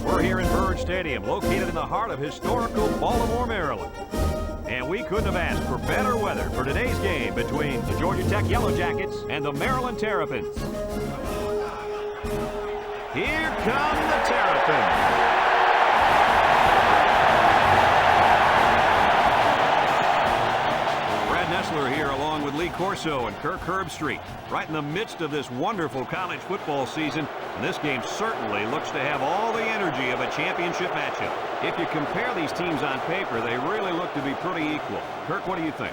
We're here in Burge Stadium, located in the heart of historical Baltimore, Maryland. And we couldn't have asked for better weather for today's game between the Georgia Tech Yellow Jackets and the Maryland Terrapins. Here come the Terrapins. Here along with Lee Corso and Kirk Herbstreit, right in the midst of this wonderful college football season. And this game certainly looks to have all the energy of a championship matchup. If you compare these teams on paper, they really look to be pretty equal. Kirk, what do you think?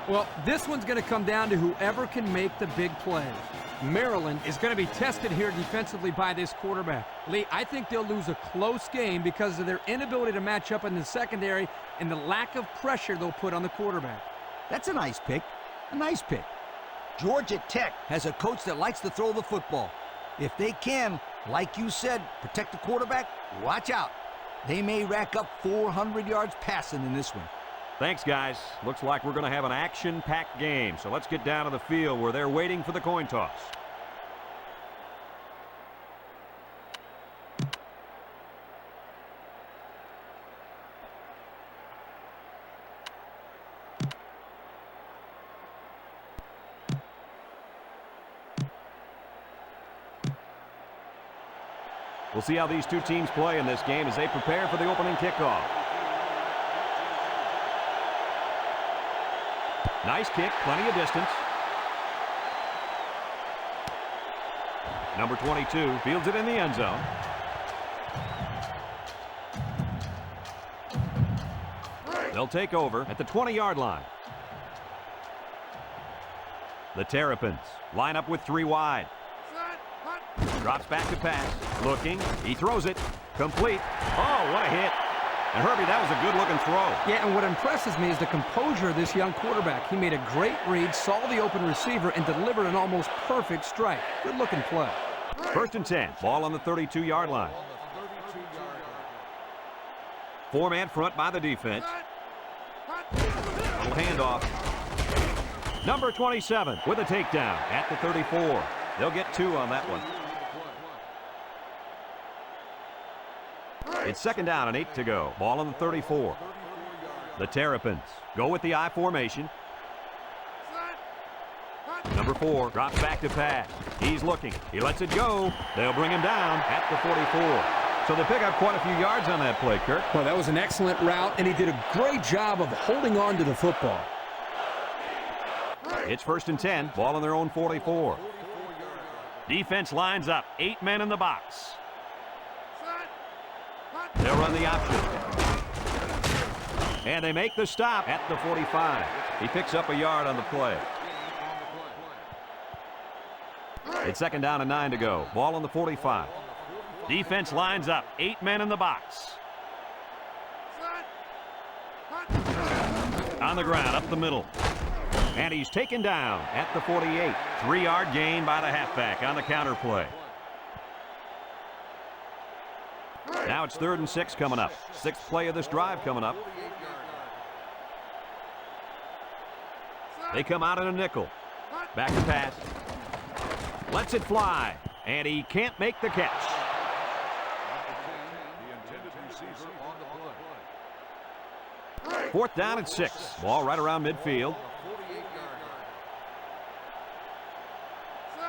Well, this one's going to come down to whoever can make the big play. Maryland is going to be tested here defensively by this quarterback. Lee, I think they'll lose a close game because of their inability to match up in the secondary and the lack of pressure they'll put on the quarterback. That's a nice pick. A nice pick. Georgia Tech has a coach that likes to throw the football. If they can, like you said, protect the quarterback, watch out. They may rack up 400 yards passing in this one. Thanks, guys. Looks like we're going to have an action-packed game. So let's get down to the field where they're waiting for the coin toss. We'll see how these two teams play in this game as they prepare for the opening kickoff. Nice kick, plenty of distance. Number 22 fields it in the end zone. They'll take over at the 20-yard line. The Terrapins line up with 3 wide. Drops back to pass. Looking. He throws it. Complete. Oh, what a hit. And Herbie, that was a good-looking throw. Yeah, and what impresses me is the composure of this young quarterback. He made a great read, saw the open receiver, and delivered an almost perfect strike. Good-looking play. 1st and 10. Ball on the 32-yard line. 4-man front by the defense. Little handoff. Number 27 with a takedown at the 34. They'll get 2 on that one. It's 2nd down and 8 to go. Ball on the 34. The Terrapins go with the I formation. Number 4 drops back to pass. He's looking. He lets it go. They'll bring him down at the 44. So they pick up quite a few yards on that play, Kirk. Well, that was an excellent route, and he did a great job of holding on to the football. It's 1st and 10. Ball on their own 44. Defense lines up. 8 men in the box. They'll run the option. And they make the stop at the 45. He picks up a yard on the play. It's 2nd down and 9 to go. Ball on the 45. Defense lines up. 8 men in the box. On the ground, up the middle. And he's taken down at the 48. 3-yard gain by the halfback on the counter play. Now it's 3rd and 6 coming up. 6th play of this drive coming up. They come out in a nickel. Back to pass. Lets it fly. And he can't make the catch. Fourth down and 6. Ball right around midfield.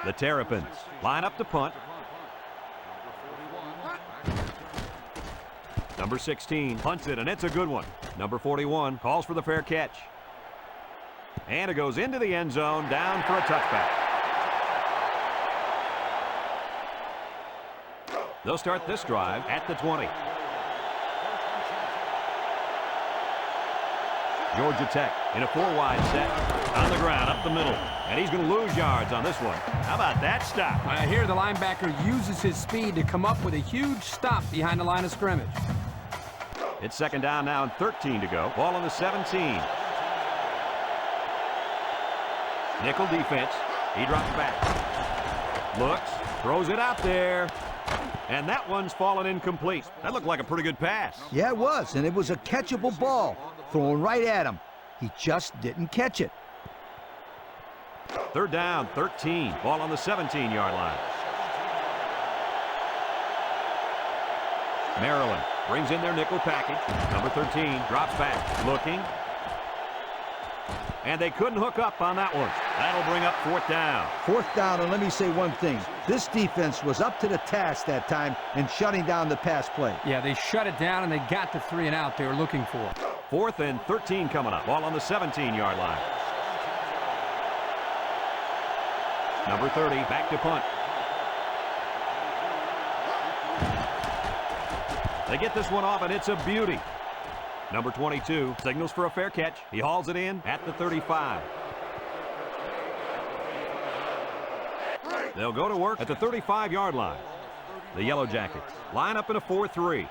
The Terrapins line up to punt. Number 16 punts it, and it's a good one. Number 41 calls for the fair catch. And it goes into the end zone, down for a touchback. They'll start this drive at the 20. Georgia Tech in a 4-wide set. On the ground, up the middle. And he's going to lose yards on this one. How about that stop? Here the linebacker uses his speed to come up with a huge stop behind the line of scrimmage. It's 2nd down now and 13 to go. Ball on the 17. Nickel defense. He drops back. Looks. Throws it out there. And that one's fallen incomplete. That looked like a pretty good pass. Yeah, it was. And it was a catchable ball. Thrown right at him. He just didn't catch it. 3rd down, 13. Ball on the 17-yard line. Maryland brings in their nickel package. Number 13 drops back, looking. And they couldn't hook up on that one. That'll bring up 4th down. 4th down, and let me say one thing. This defense was up to the task that time in shutting down the pass play. Yeah, they shut it down, and they got the 3 and out they were looking for. 4th and 13 coming up. Ball on the 17-yard line. Number 30, back to punt. They get this one off, and it's a beauty. Number 22 signals for a fair catch. He hauls it in at the 35. They'll go to work at the 35-yard line. The Yellow Jackets line up in a 4-3.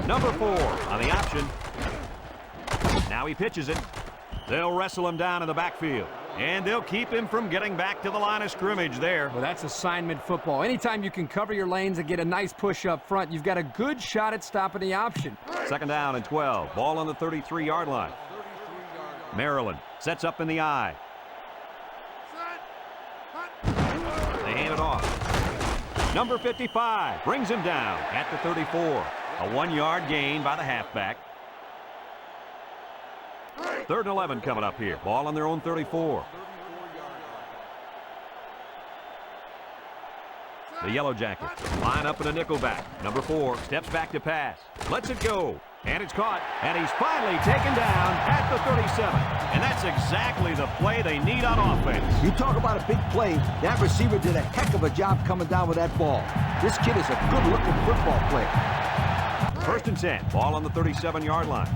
Number 4 on the option. Now he pitches it. They'll wrestle him down in the backfield. And they'll keep him from getting back to the line of scrimmage there. Well, that's assignment football. Anytime you can cover your lanes and get a nice push up front, you've got a good shot at stopping the option. 2nd down and 12. Ball on the 33-yard line. Maryland sets up in the eye. They hand it off. Number 55 brings him down at the 34. A 1-yard gain by the halfback. 3rd and 11 coming up here. Ball on their own 34. The Yellow Jackets line up in a nickelback. Number 4 steps back to pass. Lets it go. And it's caught. And he's finally taken down at the 37. And that's exactly the play they need on offense. You talk about a big play. That receiver did a heck of a job coming down with that ball. This kid is a good-looking football player. 1st and 10. Ball on the 37-yard line.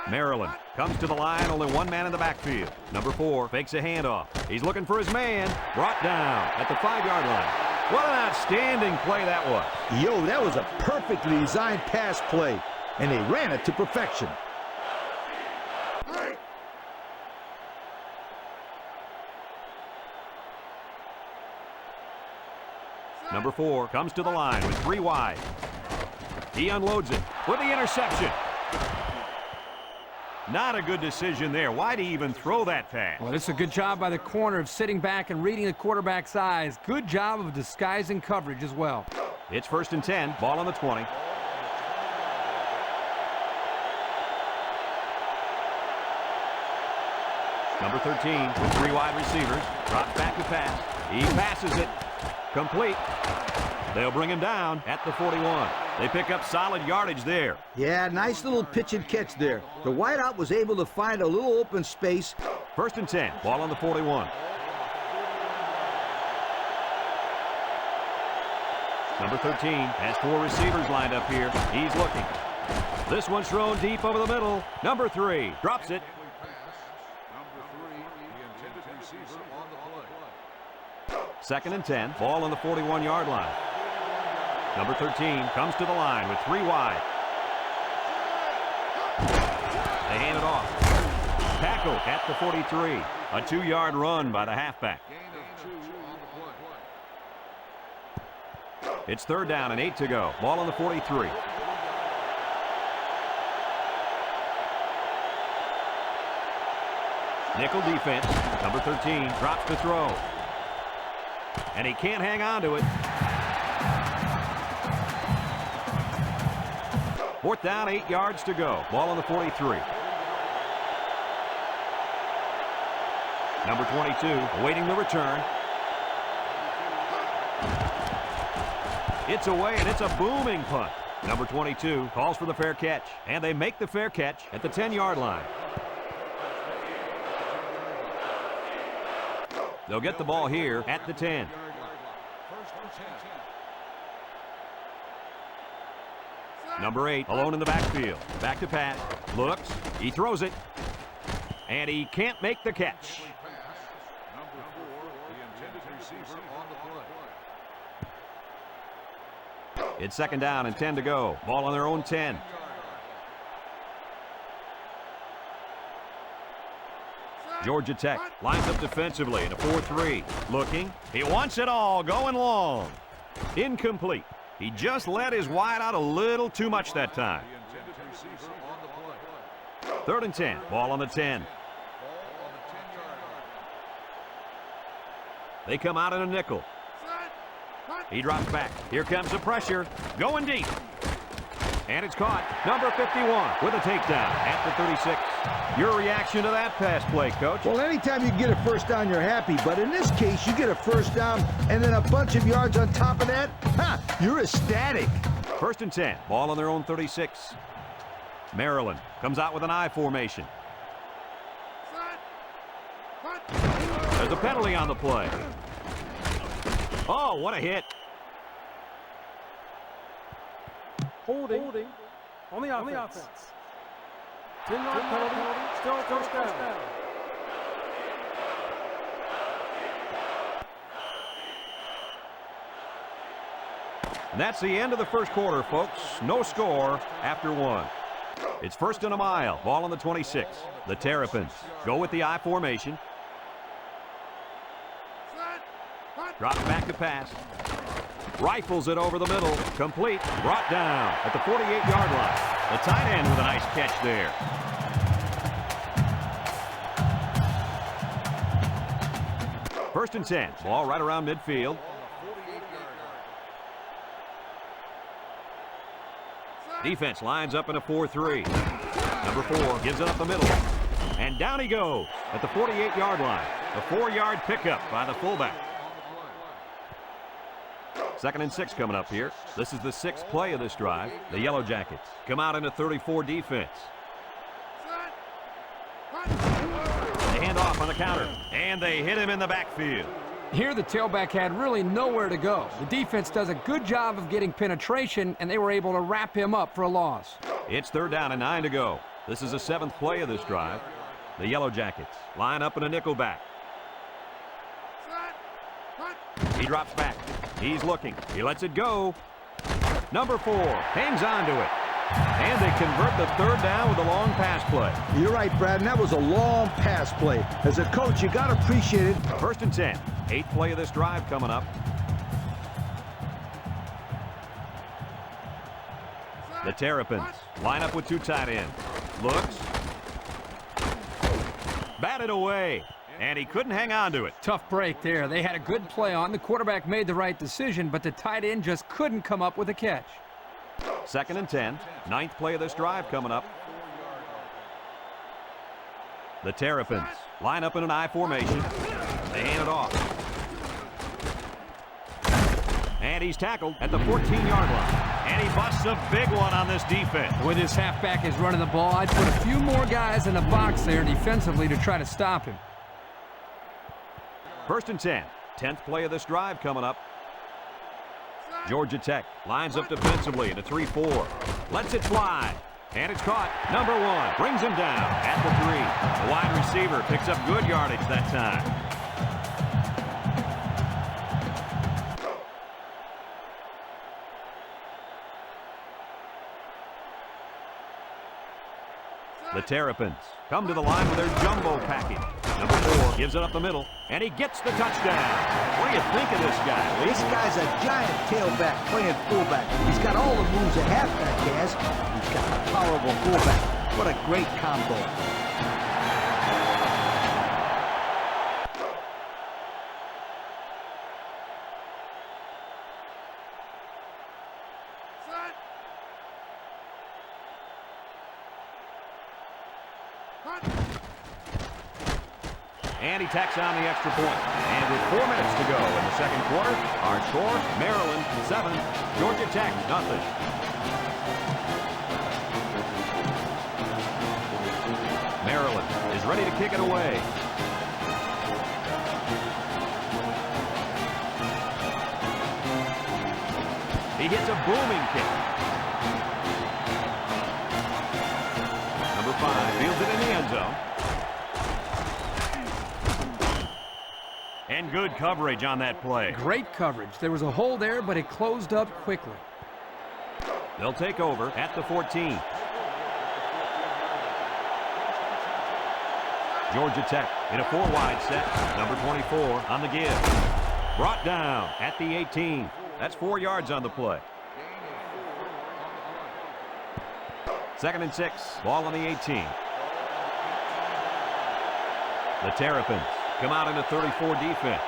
Maryland comes to the line, only one man in the backfield. Number 4 fakes a handoff. He's looking for his man. Brought down at the 5-yard line. What an outstanding play that was. Yo, that was a perfectly designed pass play, and they ran it to perfection. Number 4 comes to the line with 3 wide. He unloads it with the interception. Not a good decision there. Why'd he even throw that pass? Well, this is a good job by the corner of sitting back and reading the quarterback's eyes. Good job of disguising coverage as well. It's 1st and 10. Ball on the 20. Number 13 with 3 wide receivers. Drops back to pass. He passes it. Complete. They'll bring him down at the 41. They pick up solid yardage there. Yeah, nice little pitch and catch there. The wideout was able to find a little open space. 1st and 10. Ball on the 41. Number 13 has 4 receivers lined up here. He's looking. This one's thrown deep over the middle. Number 3 drops it. 2nd and 10. Ball on the 41-yard line. Number 13 comes to the line with 3 wide. They hand it off. Tackle at the 43. A 2-yard run by the halfback. It's 3rd down and 8 to go. Ball on the 43. Nickel defense. Number 13 drops to throw. And he can't hang on to it. 4th down, 8 yards to go. Ball on the 43. Number 22 awaiting the return. It's away, and it's a booming punt. Number 22 calls for the fair catch, and they make the fair catch at the 10-yard line. They'll get the ball here at the 10. Number 8 alone in the backfield. Back to pass. Looks. He throws it. And he can't make the catch. It's 2nd down and 10 to go. Ball on their own 10. Georgia Tech lines up defensively in a 4-3. Looking. He wants it all. Going long. Incomplete. He just let his wide out a little too much that time. 3rd and 10. Ball on the 10. They come out in a nickel. He drops back. Here comes the pressure. Going deep. And it's caught. Number 51 with a takedown at the 36. Your reaction to that pass play, Coach? Well, anytime you get a first down, you're happy. But in this case, you get a first down and then a bunch of yards on top of that. You're ecstatic. 1st and 10. Ball on their own 36. Maryland comes out with an I formation. There's a penalty on the play. Oh, what a hit. Holding on the offense. 10-yard penalty, still first down. And that's the end of the first quarter, folks. No score after 1. It's 1st and a mile. Ball on the 26. The Terrapins go with the I formation. Drops back to pass. Rifles it over the middle. Complete. Brought down at the 48-yard line. The tight end with a nice catch there. First and 10. Ball right around midfield. Defense lines up in a 4-3. Number 4 gives it up the middle. And down he goes at the 48-yard line. A 4-yard pickup by the fullback. 2nd and 6 coming up here. This is the 6th play of this drive. The Yellow Jackets come out in a 34 defense. They hand off on the counter. And they hit him in the backfield. Here the tailback had really nowhere to go. The defense does a good job of getting penetration, and they were able to wrap him up for a loss. It's 3rd down and 9 to go. This is the 7th play of this drive. The Yellow Jackets line up in a nickel back. He drops back. He's looking. He lets it go. Number 4 hangs on to it. And they convert the 3rd down with a long pass play. You're right, Brad, and that was a long pass play. As a coach, you got to appreciate it. 1st and 10. 8th play of this drive coming up. The Terrapins line up with 2 tight ends. Looks. Batted away. And he couldn't hang on to it. Tough break there. They had a good play on. The quarterback made the right decision, but the tight end just couldn't come up with a catch. 2nd and 10. 9th play of this drive coming up. The Terrapins line up in an I formation. They hand it off. And he's tackled at the 14-yard line. And he busts a big one on this defense. When this halfback is running the ball, I'd put a few more guys in the box there defensively to try to stop him. 1st and 10. 10th play of this drive coming up. Georgia Tech lines up defensively in a 3-4. Lets it fly. And it's caught. Number 1 brings him down at the 3. The wide receiver picks up good yardage that time. The Terrapins come to the line with their jumbo package. Number 4 gives it up the middle, and he gets the touchdown. What do you think of this guy, Lee? This guy's a giant tailback playing fullback. He's got all the moves a halfback has. He's got the power of a fullback. What a great combo. And he tacks on the extra point. And with 4 minutes to go in the second quarter, our score, Maryland 7, Georgia Tech 0. Maryland is ready to kick it away. He hits a booming kick. Number 5 fields it in the end zone. And good coverage on that play. Great coverage. There was a hole there, but it closed up quickly. They'll take over at the 14. Georgia Tech in a 4-wide set. Number 24 on the give. Brought down at the 18. That's 4 yards on the play. 2nd and 6. Ball on the 18. The Terrapins come out in a 34 defense.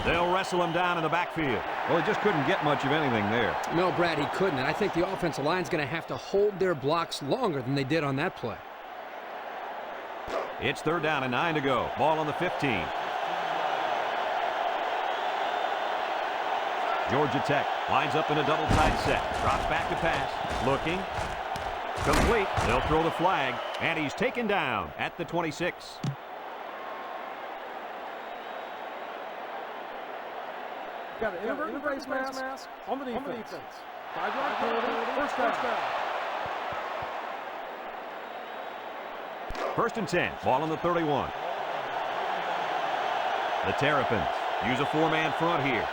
They'll wrestle him down in the backfield. Well, he just couldn't get much of anything there. No, Brad, he couldn't, and I think the offensive line's going to have to hold their blocks longer than they did on that play. It's 3rd down and 9 to go. Ball on the 15. Georgia Tech lines up in a double tight set. Drops back to pass. Looking. Complete. They'll throw the flag, and he's taken down at the 26. Got an inadvertent face mask on the defense. 5-yard penalty, first down. 1st and 10. Ball on the 31. The Terrapins use a 4-man front here.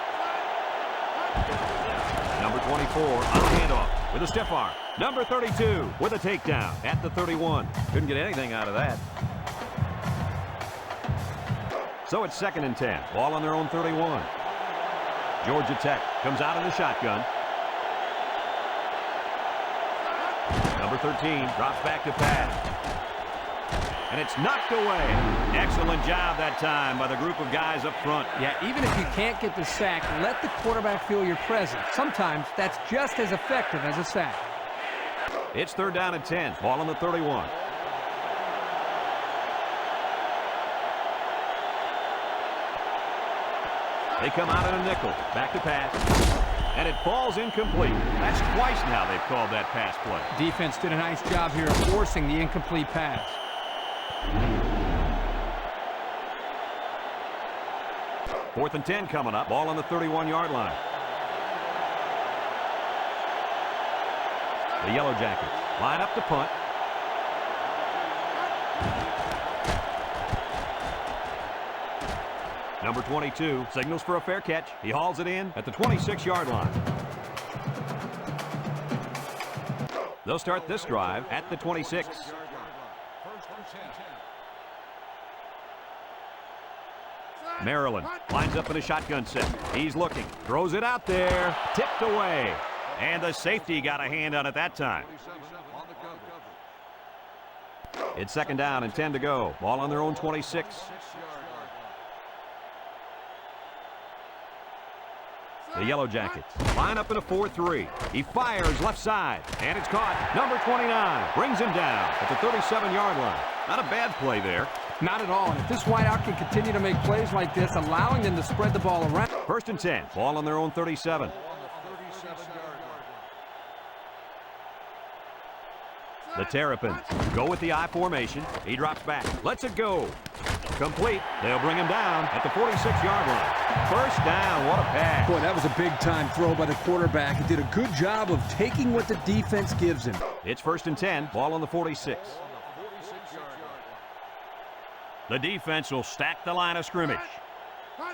Number 24 on the handoff with a stiff arm. Number 32 with a takedown at the 31. Couldn't get anything out of that. So it's 2nd and 10. Ball on their own 31. Georgia Tech comes out in the shotgun. Number 13 drops back to pass. And it's knocked away. Excellent job that time by the group of guys up front. Yeah, even if you can't get the sack, let the quarterback feel your presence. Sometimes that's just as effective as a sack. It's 3rd down and 10. Ball on the 31. They come out in a nickel. Back to pass. And it falls incomplete. That's twice now they've called that pass play. Defense did a nice job here of forcing the incomplete pass. 4th and 10 coming up. Ball on the 31-yard line. The Yellow Jackets line up to punt. Number 22 signals for a fair catch. He hauls it in at the 26-yard line. They'll start this drive at the 26. Maryland lines up in a shotgun set. He's looking. Throws it out there. Tipped away. And the safety got a hand on it that time. It's 2nd down and 10 to go. Ball on their own 26. The Yellow Jackets line up in a 4-3. He fires left side, and it's caught. Number 29 brings him down at the 37-yard line. Not a bad play there. Not at all. And if this wideout can continue to make plays like this, allowing them to spread the ball around. 1st and 10. Ball on their own 37. The Terrapins go with the I formation. He drops back. Lets it go. Complete. They'll bring him down at the 46-yard line. 1st down. What a pass. Boy, that was a big-time throw by the quarterback. He did a good job of taking what the defense gives him. It's 1st and 10. Ball on the 46. The defense will stack the line of scrimmage.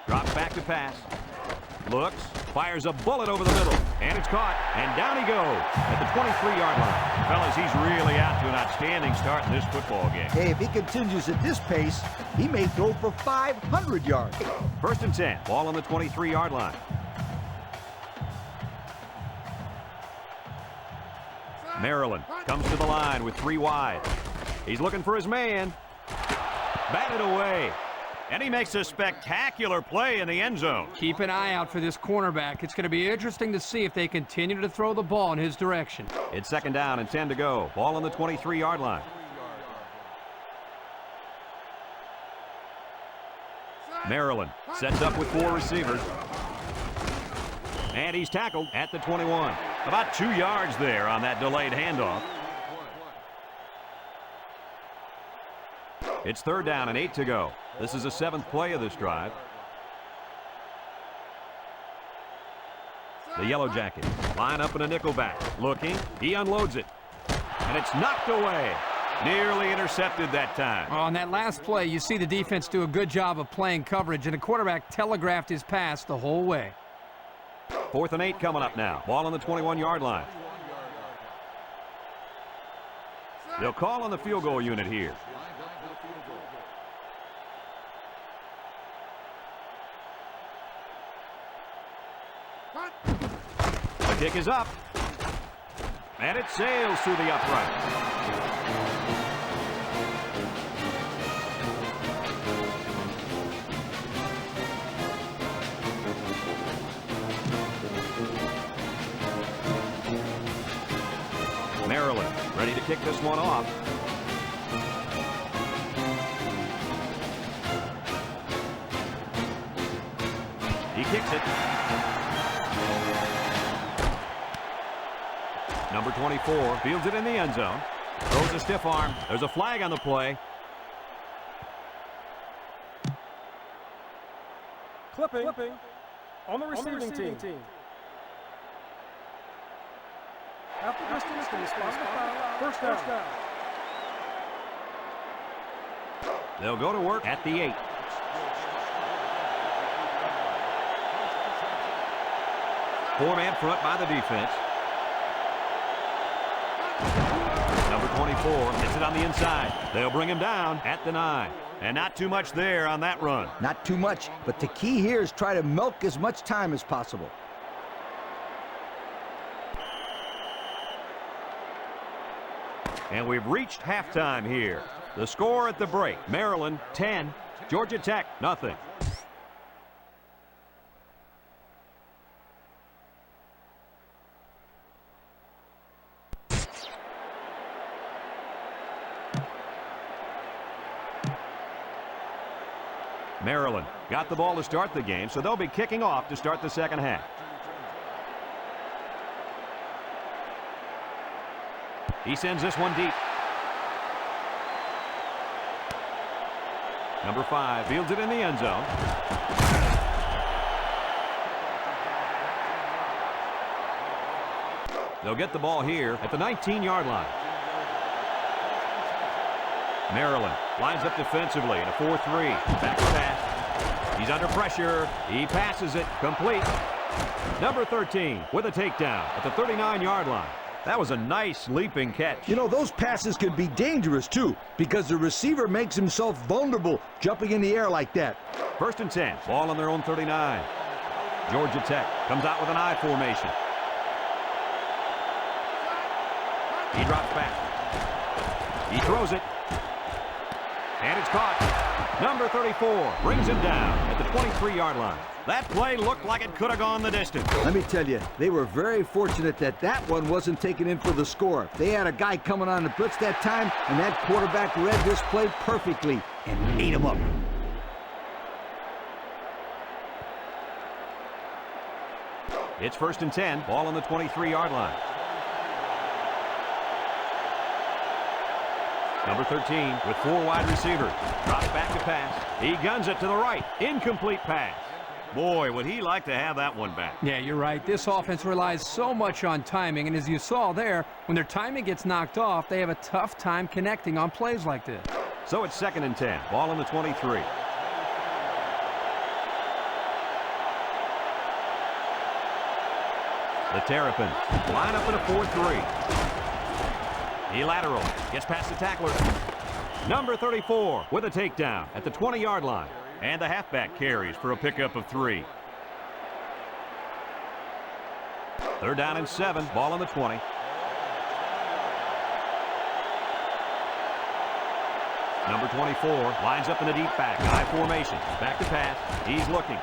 Drops back to pass. Looks. Fires a bullet over the middle. And it's caught. And down he goes at the 23-yard line. Fellas, he's really out to an outstanding start in this football game. Hey, if he continues at this pace, he may throw for 500 yards. 1st and 10. Ball on the 23-yard line. Maryland comes to the line with 3 wide. He's looking for his man. Batted away. And he makes a spectacular play in the end zone. Keep an eye out for this cornerback. It's going to be interesting to see if they continue to throw the ball in his direction. It's 2nd down and 10 to go. Ball on the 23-yard line. Maryland sets up with 4 receivers. And he's tackled at the 21. About 2 yards there on that delayed handoff. It's 3rd down and 8 to go. This is the 7th play of this drive. The Yellow Jackets line up in a nickelback. Looking. He unloads it. And it's knocked away. Nearly intercepted that time. Oh, on that last play, you see the defense do a good job of playing coverage, and the quarterback telegraphed his pass the whole way. 4th and 8 coming up now. Ball on the 21-yard line. They'll call on the field goal unit here. The kick is up. And it sails through the upright. ready to kick this one off. He kicks it. Number 24 fields it in the end zone. Throws a stiff arm. There's a flag on the play. Clipping on the receiving team. Half the distance to respond to foul. First down. They'll go to work at the 8. Four-man front by the defense. Number 24 hits it on the inside. They'll bring him down at the 9. And not too much there on that run. Not too much, but the key here is try to milk as much time as possible. And we've reached halftime here. The score at the break, Maryland 10, Georgia Tech nothing. Maryland got the ball to start the game, so they'll be kicking off to start the second half. He sends this one deep. Number 5 fields it in the end zone. They'll get the ball here at the 19-yard line. Maryland lines up defensively in a 4-3. Back to pass. He's under pressure. He passes it complete. Number 13 with a takedown at the 39-yard line. That was a nice leaping catch. You know, those passes can be dangerous, too, because the receiver makes himself vulnerable jumping in the air like that. 1st and 10. Ball on their own 39. Georgia Tech comes out with an I formation. He drops back. He throws it. And it's caught. Number 34 brings him down at the 23-yard line. That play looked like it could have gone the distance. Let me tell you, they were very fortunate that one wasn't taken in for the score. They had a guy coming on the blitz that time, and that quarterback read this play perfectly and ate him up. It's 1st and 10. Ball on the 23-yard line. Number 13 with 4 wide receivers. Drops back to pass. He guns it to the right. Incomplete pass. Boy, would he like to have that one back. Yeah, you're right. This offense relies so much on timing, and as you saw there, when their timing gets knocked off, they have a tough time connecting on plays like this. So it's 2nd and 10. Ball on the 23. The Terrapins line up in a 4-3. He lateral, gets past the tackler. Number 34 with a takedown at the 20-yard line. And the halfback carries for a pickup of 3. 3rd down and 7. Ball on the 20. Number 24 lines up in the deep back. I formation. Back to pass. He's looking.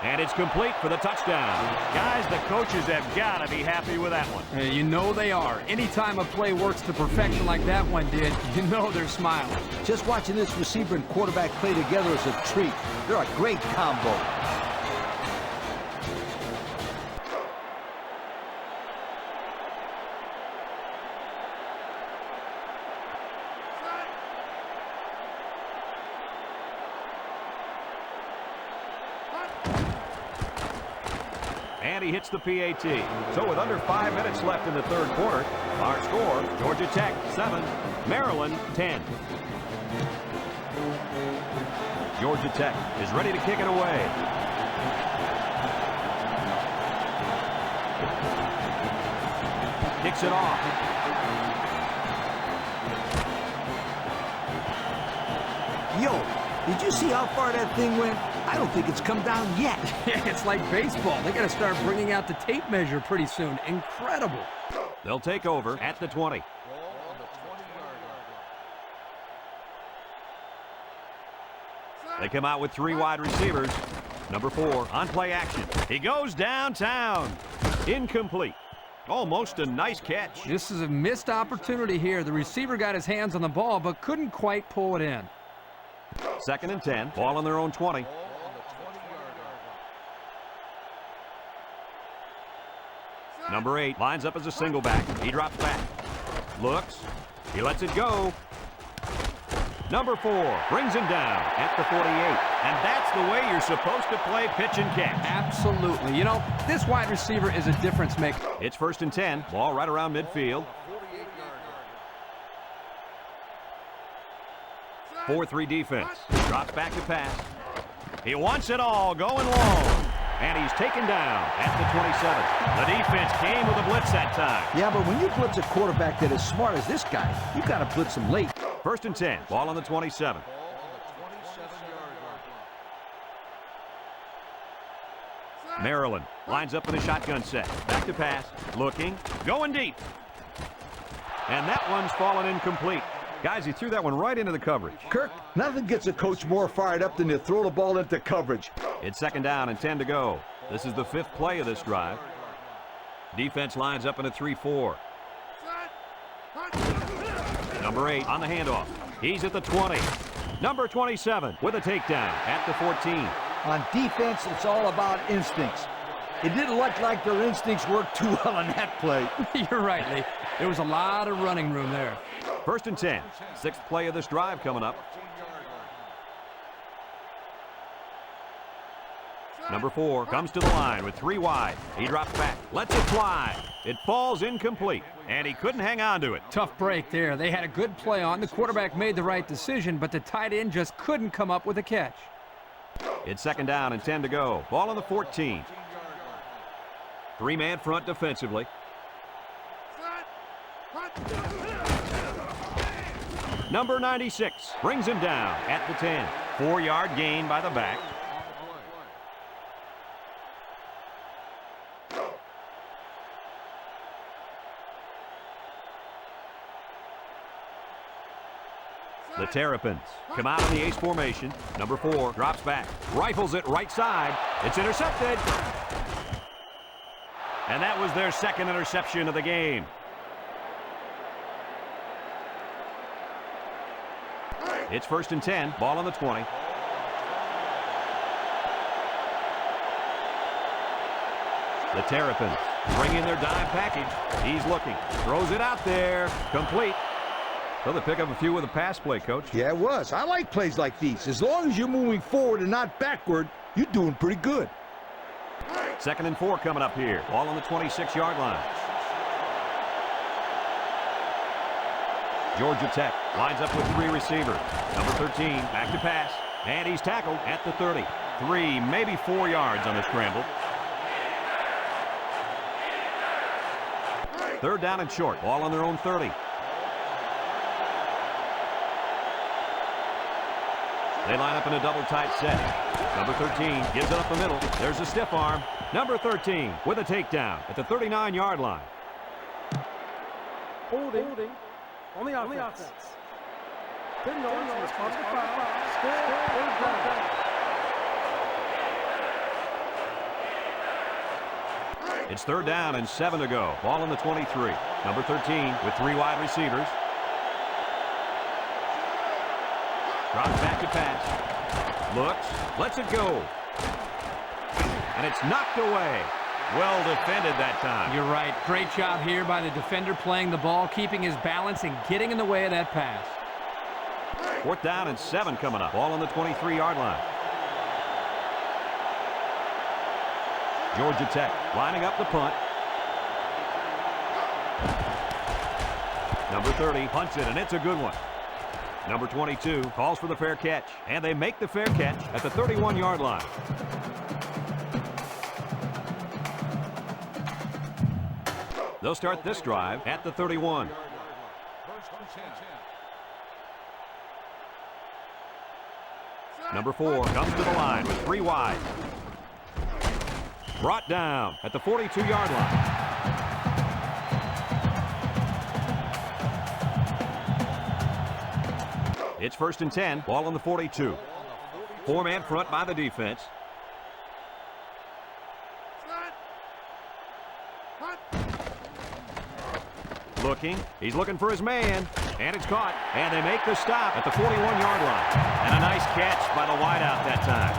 And it's complete for the touchdown. Guys, the coaches have got to be happy with that one. You know they are. Anytime a play works to perfection like that one did, you know they're smiling. Just watching this receiver and quarterback play together is a treat. They're a great combo. And he hits the PAT. So with under 5 minutes left in the 3rd quarter, our score, Georgia Tech 7, Maryland 10. Georgia Tech is ready to kick it away. Kicks it off. Yo, did you see how far that thing went? I don't think it's come down yet. Yeah, it's like baseball. They got to start bringing out the tape measure pretty soon. Incredible. They'll take over at the 20. They come out with 3 wide receivers. Number 4 on play action. He goes downtown. Incomplete. Almost a nice catch. This is a missed opportunity here. The receiver got his hands on the ball, but couldn't quite pull it in. 2nd and 10. Ball on their own 20. Number 8 lines up as a single back. He drops back. Looks. He lets it go. Number 4 brings him down at the 48. And that's the way you're supposed to play pitch and catch. Absolutely. You know, this wide receiver is a difference maker. It's 1st and 10. Ball right around midfield. 4-3 defense. Drops back to pass. He wants it all going long. And he's taken down at the 27. The defense came with a blitz that time. Yeah, but when you blitz a quarterback that is smart as this guy, you got to blitz him late. 1st and 10. Ball on the 27. Maryland lines up in a shotgun set. Back to pass. Looking. Going deep. And that one's fallen incomplete. Guys, he threw that one right into the coverage. Kirk, nothing gets a coach more fired up than to throw the ball into coverage. It's 2nd down and 10 to go. This is the 5th play of this drive. Defense lines up in a 3-4. Number 8 on the handoff. He's at the 20. Number 27 with a takedown at the 14. On defense, it's all about instincts. It didn't look like their instincts worked too well on that play. You're right, Lee. There was a lot of running room there. 1st and 10. 6th play of this drive coming up. Number 4 comes to the line with 3 wide. He drops back, lets it fly. It falls incomplete, and he couldn't hang on to it. Tough break there. They had a good play on. The quarterback made the right decision, but the tight end just couldn't come up with a catch. It's 2nd down and 10 to go. Ball on the 14. 3-man front defensively. Number 96 brings him down at the 10. 4-yard gain by the back. The Terrapins come out in the ace formation. Number 4 drops back, rifles it right side. It's intercepted. And that was their 2nd interception of the game. It's 1st and 10. Ball on the 20. The Terrapins bring in their dime package. He's looking. Throws it out there. Complete. Well, they pick up a few with a pass play, Coach. Yeah, it was. I like plays like these. As long as you're moving forward and not backward, you're doing pretty good. 2nd and 4 coming up here. Ball on the 26-yard line. Georgia Tech lines up with 3 receivers. Number 13, back to pass. And he's tackled at the 30. 3, maybe 4 yards on the scramble. 3rd down and short. Ball on their own 30. They line up in a double tight set. Number 13 gives it up the middle. There's a stiff arm. Number 13 with a takedown at the 39-yard line. Holding on the offense. 10 yards on the foul. Score. It's 3rd down and 7 to go. Ball on the 23. Number 13 with 3 wide receivers. Drops back to pass. Looks. Lets it go. And it's knocked away. Well defended that time. You're right. Great job here by the defender playing the ball, keeping his balance, and getting in the way of that pass. 4th down and 7 coming up. Ball on the 23-yard line. Georgia Tech lining up the punt. Number 30 punts it, and it's a good one. Number 22 calls for the fair catch, and they make the fair catch at the 31-yard line. They'll start this drive at the 31. Number 4 comes to the line with 3 wide. Brought down at the 42-yard line. It's 1st and 10. Ball on the 42. 4-man front by the defense. Looking. He's looking for his man. And it's caught. And they make the stop at the 41-yard line. And a nice catch by the wideout that time.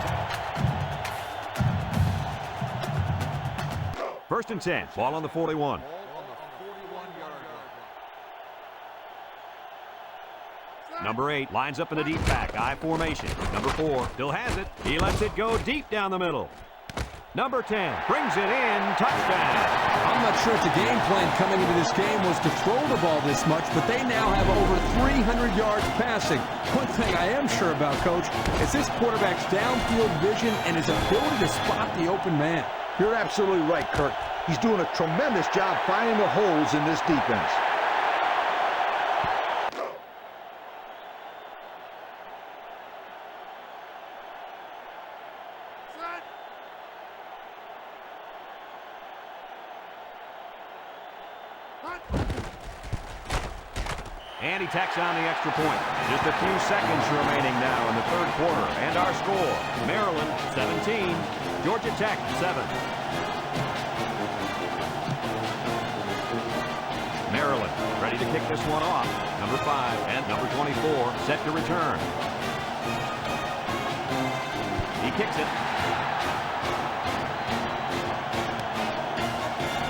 First and 10. Ball on the 41. Number 8 lines up in the deep back, I formation. Number 4 still has it. He lets it go deep down the middle. Number 10 brings it in, touchdown. I'm not sure if the game plan coming into this game was to throw the ball this much, but they now have over 300 yards passing. One thing I am sure about, Coach, is this quarterback's downfield vision and his ability to spot the open man. You're absolutely right, Kirk. He's doing a tremendous job finding the holes in this defense. And he tacks on the extra point. Just a few seconds remaining now in the third quarter. And our score, Maryland 17, Georgia Tech 7. Maryland ready to kick this one off. Number 5 and number 24 set to return. He kicks it.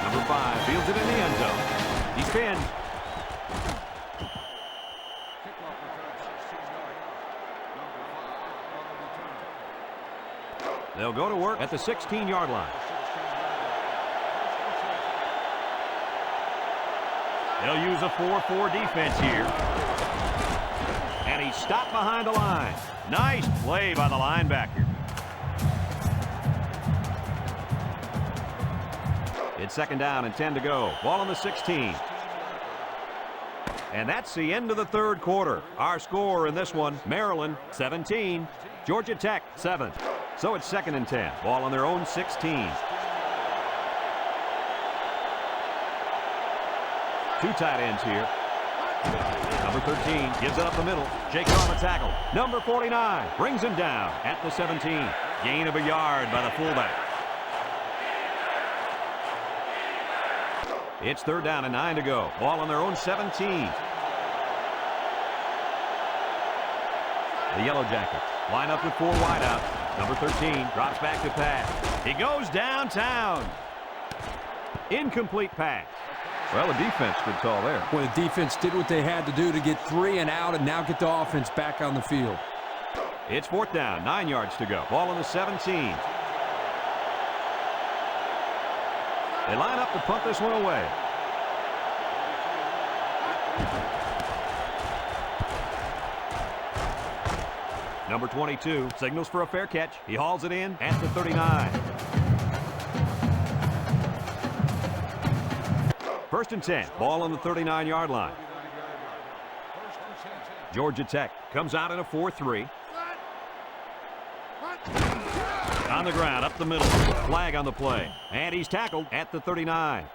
Number 5 fields it in the end zone. He's pinned. They'll go to work at the 16-yard line. They'll use a 4-4 defense here. And he's stopped behind the line. Nice play by the linebacker. It's second down and 10 to go. Ball on the 16. And that's the end of the third quarter. Our score in this one, Maryland 17, Georgia Tech 7. So it's second and 10. Ball on their own 16. Two tight ends here. Number 13 gives it up the middle. Jakes on the tackle. Number 49 brings him down at the 17. Gain of a yard by the fullback. It's third down and 9 to go. Ball on their own 17. The Yellow Jackets line up with 4 wideouts. Number 13 drops back to pass. He goes downtown. Incomplete pass. Well, the defense stood tall there. Well, the defense did what they had to do to get 3 and out and now get the offense back on the field. It's fourth down, 9 yards to go. Ball on the 17. They line up to punt this one away. Number 22 signals for a fair catch. He hauls it in at the 39. First and 10. Ball on the 39-yard line. Georgia Tech comes out in a 4-3. On the ground, up the middle. Flag on the play. And he's tackled at the 39.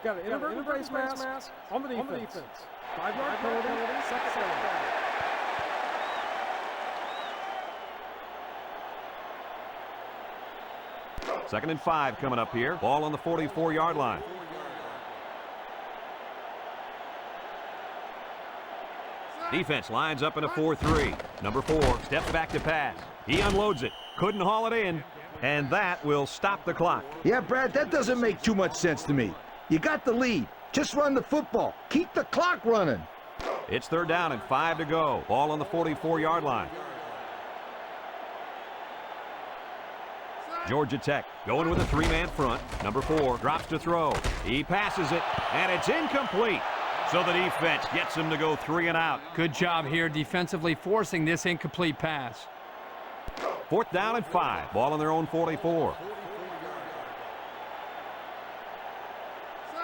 Got an inadvertent face mask on the defense. 5-yard penalty, second down. Second and 5 coming up here. Ball on the 44-yard line. Defense lines up in a 4-3. Number 4 steps back to pass. He unloads it. Couldn't haul it in. And that will stop the clock. Yeah, Brad, that doesn't make too much sense to me. You got the lead. Just run the football. Keep the clock running. It's third down and 5 to go. Ball on the 44-yard line. Georgia Tech going with a 3-man front. Number 4 drops to throw. He passes it, and it's incomplete. So the defense gets him to go 3 and out. Good job here defensively forcing this incomplete pass. Fourth down and 5. Ball on their own 44.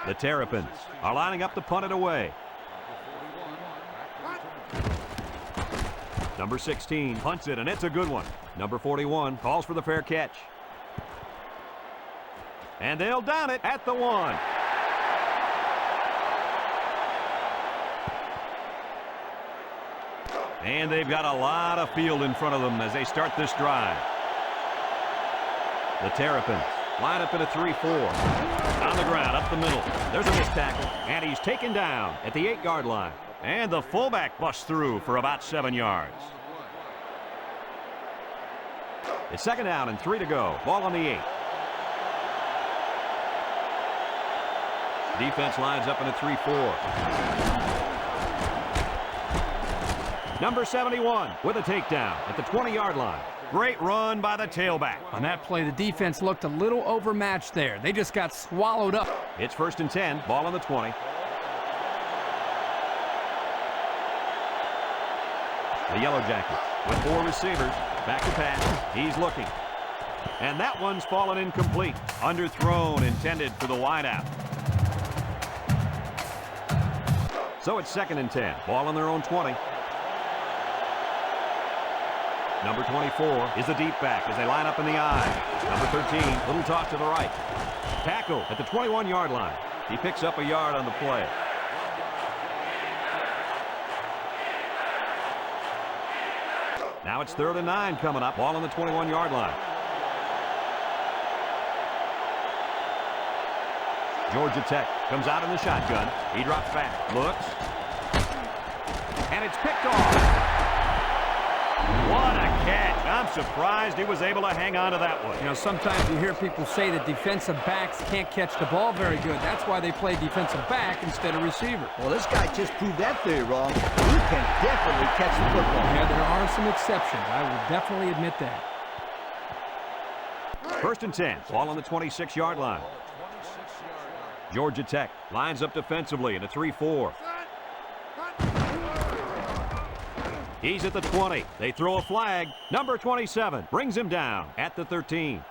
The Terrapins are lining up to punt it away. Number 16 punts it, and it's a good one. Number 41 calls for the fair catch. And they'll down it at the 1. And they've got a lot of field in front of them as they start this drive. The Terrapins line up in a 3-4. On the ground, up the middle. There's a missed tackle, and he's taken down at the 8-yard line. And the fullback busts through for about 7 yards. It's second down and 3 to go. Ball on the 8. Defense lines up in a 3-4. Number 71 with a takedown at the 20-yard line. Great run by the tailback. On that play, the defense looked a little overmatched there. They just got swallowed up. It's first and 10. Ball on the 20. The Yellow Jackets with 4 receivers. Back to pass. He's looking. And that one's fallen incomplete. Underthrown, intended for the wideout. So it's second and 10. Ball on their own 20. Number 24 is the deep back as they line up in the I. Number 13, little toss to the right. Tackle at the 21-yard line. He picks up a yard on the play. Now it's third and 9 coming up. Ball on the 21-yard line. Georgia Tech comes out in the shotgun. He drops back, looks, and it's picked off. What a catch. I'm surprised he was able to hang on to that one. You know, sometimes you hear people say that defensive backs can't catch the ball very good. That's why they play defensive back instead of receiver. Well, this guy just proved that theory wrong. He can definitely catch the football. Yeah, there are some exceptions. I will definitely admit that. First and 10. Ball on the 26-yard line. Georgia Tech lines up defensively in a 3-4. He's at the 20. They throw a flag. Number 27 brings him down at the 13.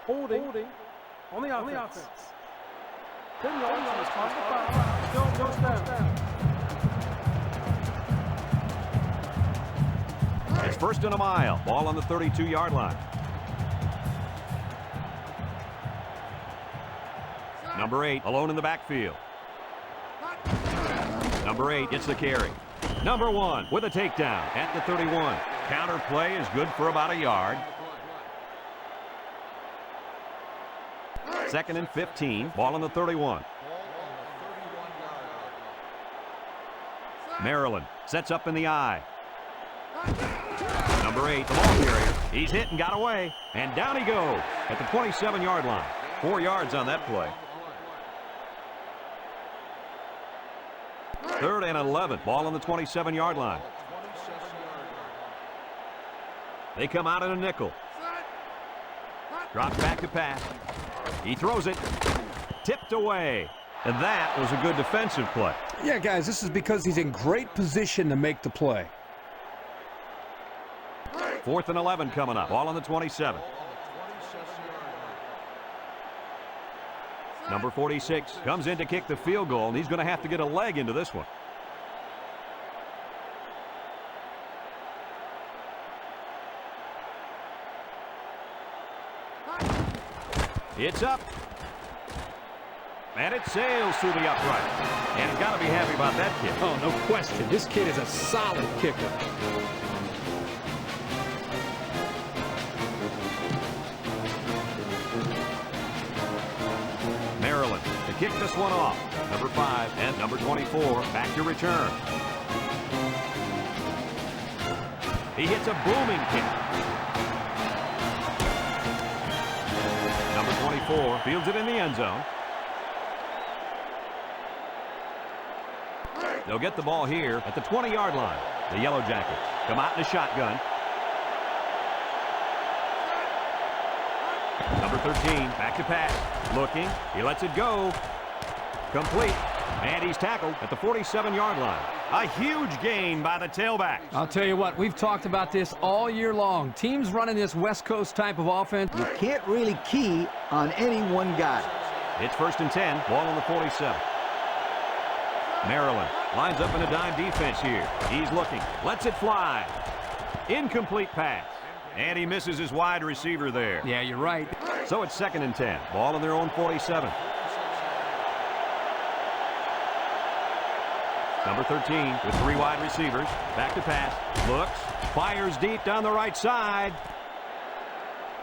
Holding on the offense. 10 yards on the spot. Still goes down. It's first and a mile. Ball on the 32-yard line. Number 8 alone in the backfield. Number 8 gets the carry. Number 1 with a takedown at the 31. Counter play is good for about a yard. Second and 15. Ball on the 31. Maryland sets up in the I. Number 8, the ball carrier. He's hit and got away. And down he goes at the 27-yard line. 4 yards on that play. Third and 11. Ball on the 27-yard line. They come out in a nickel. Drops back to pass. He throws it. Tipped away. And that was a good defensive play. Yeah, guys, this is because he's in great position to make the play. Fourth and 11 coming up. Ball on the 27. Number 46 comes in to kick the field goal, and he's going to have to get a leg into this one. It's up. And it sails through the upright. And he's got to be happy about that kick. Oh, no question. This kid is a solid kicker. Maryland to kick this one off. Number 5 and number 24 back to return. He hits a booming kick. Number 24 fields it in the end zone. They'll get the ball here at the 20-yard line. The Yellow Jackets come out in a shotgun. Number 13, back to pass. Looking. He lets it go. Complete. And he's tackled at the 47-yard line. A huge gain by the tailback. I'll tell you what, we've talked about this all year long. Teams running this West Coast type of offense. You can't really key on any one guy. It's first and 10. Ball on the 47. Maryland lines up in a dime defense here. He's looking. Lets it fly. Incomplete pass. And he misses his wide receiver there. Yeah, you're right. So it's second and 10. Ball on their own 47. Number 13 with 3 wide receivers. Back to pass. Looks. Fires deep down the right side.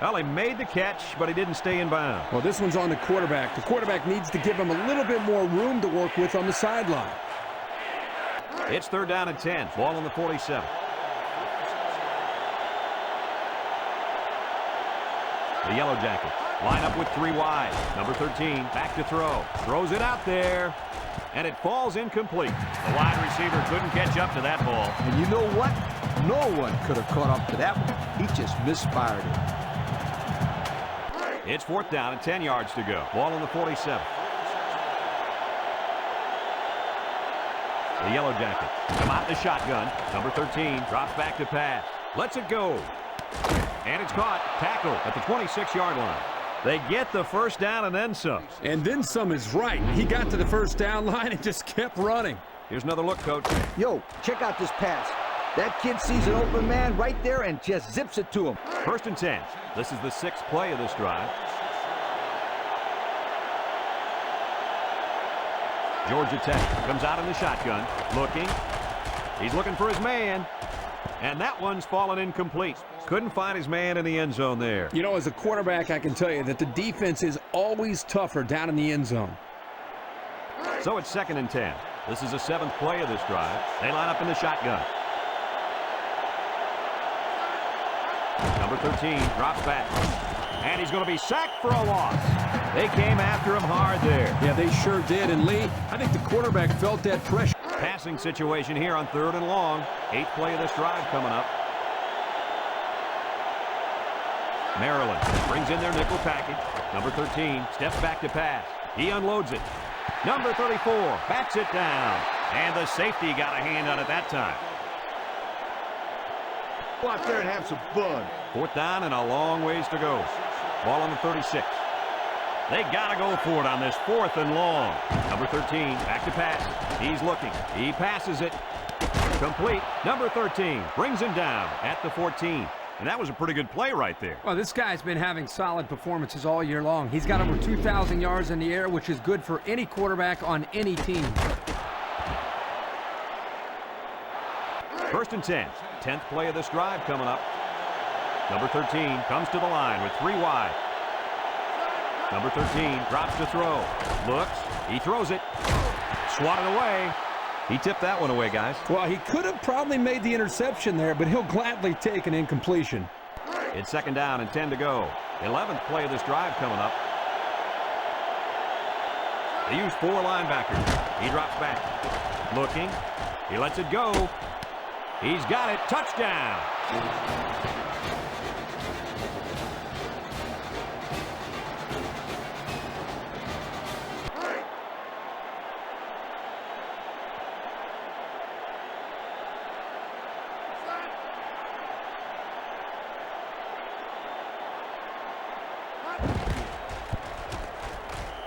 Well, he made the catch, but he didn't stay in bounds. Well, this one's on the quarterback. The quarterback needs to give him a little bit more room to work with on the sideline. It's 3rd down and 10. Ball on the 47. The Yellow Jackets line up with 3 wide. Number 13 back to throw. Throws it out there. And it falls incomplete. The wide receiver couldn't catch up to that ball. And you know what? No one could have caught up to that one. He just misfired it. It's 4th down and 10 yards to go. Ball on the 47. The Yellow Jackets come out in the shotgun. Number 13 drops back to pass. Lets it go. And it's caught. Tackle at the 26-yard line. They get the 1st down and then some. And then some is right. He got to the 1st down line and just kept running. Here's another look, Coach. Yo, check out this pass. That kid sees an open man right there and just zips it to him. 1st and 10. This is the 6th play of this drive. Georgia Tech comes out in the shotgun. Looking. He's looking for his man. And that one's fallen incomplete. Couldn't find his man in the end zone there. You know, as a quarterback, I can tell you that the defense is always tougher down in the end zone. So it's 2nd and 10. This is the 7th play of this drive. They line up in the shotgun. Number 13 drops back. And he's going to be sacked for a loss. They came after him hard there. Yeah, they sure did. And Lee, I think the quarterback felt that pressure. Passing situation here on 3rd and long. 8th play of this drive coming up. Maryland brings in their nickel package. Number 13 steps back to pass. He unloads it. Number 34 bats it down. And the safety got a hand on it that time. Go out there and have some fun. 4th down and a long ways to go. Ball on the 36. They got to go for it on this 4th and long. Number 13 back to pass. He's looking. He passes it. Complete. Number 13 brings him down at the 14. And that was a pretty good play right there. Well, this guy's been having solid performances all year long. He's got over 2,000 yards in the air, which is good for any quarterback on any team. 1st and 10. 10th play of this drive coming up. Number 13 comes to the line with 3 wide. Number 13 drops to throw. Looks. He throws it. Swatted away. He tipped that one away, guys. Well, he could have probably made the interception there, but he'll gladly take an incompletion. It's 2nd down and 10 to go. 11th play of this drive coming up. They use 4 linebackers. He drops back. Looking. He lets it go. He's got it. Touchdown.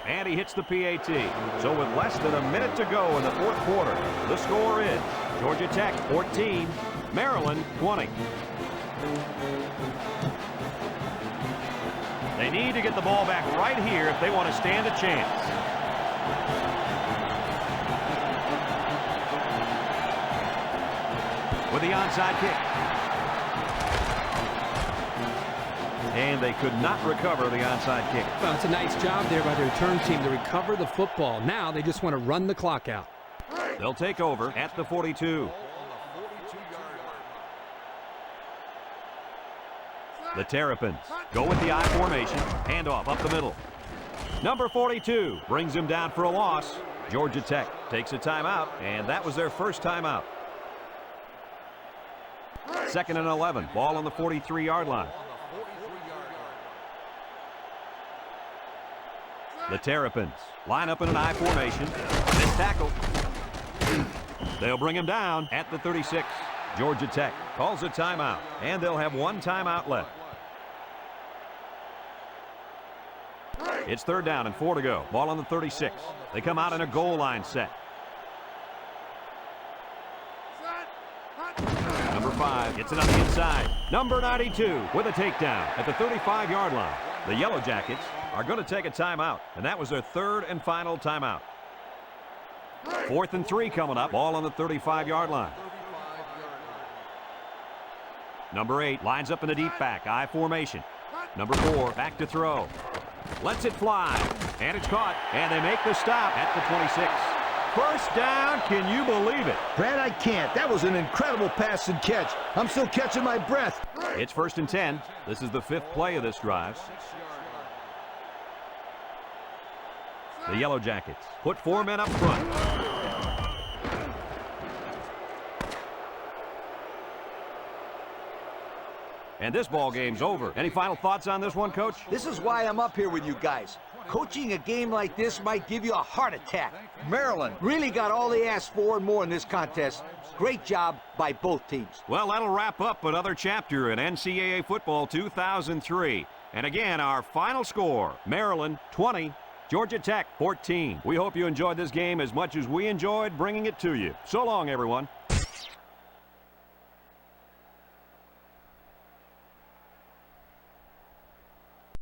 And he hits the PAT. So with less than a minute to go in the 4th quarter, the score is Georgia Tech 14, Maryland 20. They need to get the ball back right here if they want to stand a chance. With the onside kick. And they could not recover the onside kick. Well, it's a nice job there by the return team to recover the football. Now they just want to run the clock out. They'll take over at the 42. The Terrapins go with the I formation. Handoff up the middle. Number 42 brings him down for a loss. Georgia Tech takes a timeout, and that was their first timeout. 2nd and 11. Ball on the 43-yard line. The Terrapins line up in an I formation. Missed tackle. They'll bring him down at the 36. Georgia Tech calls a timeout, and they'll have 1 timeout left. It's 3rd down and 4 to go. Ball on the 36. They come out in a goal line set. Number 5 gets it on the inside. Number 92 with a takedown at the 35-yard line. The Yellow Jackets are going to take a timeout, and that was their 3rd and final timeout. 4th and 3 coming up. Ball on the 35-yard line. Number 8 lines up in the deep back. I formation. Number 4 back to throw. Lets it fly. And it's caught. And they make the stop at the 26. First down. Can you believe it? Brad, I can't. That was an incredible pass and catch. I'm still catching my breath. It's 1st and 10. This is the 5th play of this drive. The Yellow Jackets put 4 men up front. And this ball game's over. Any final thoughts on this one, Coach? This is why I'm up here with you guys. Coaching a game like this might give you a heart attack. Maryland really got all they asked for and more in this contest. Great job by both teams. Well, that'll wrap up another chapter in NCAA football 2003. And again, our final score, Maryland 20, Georgia Tech 14. We hope you enjoyed this game as much as we enjoyed bringing it to you. So long, everyone.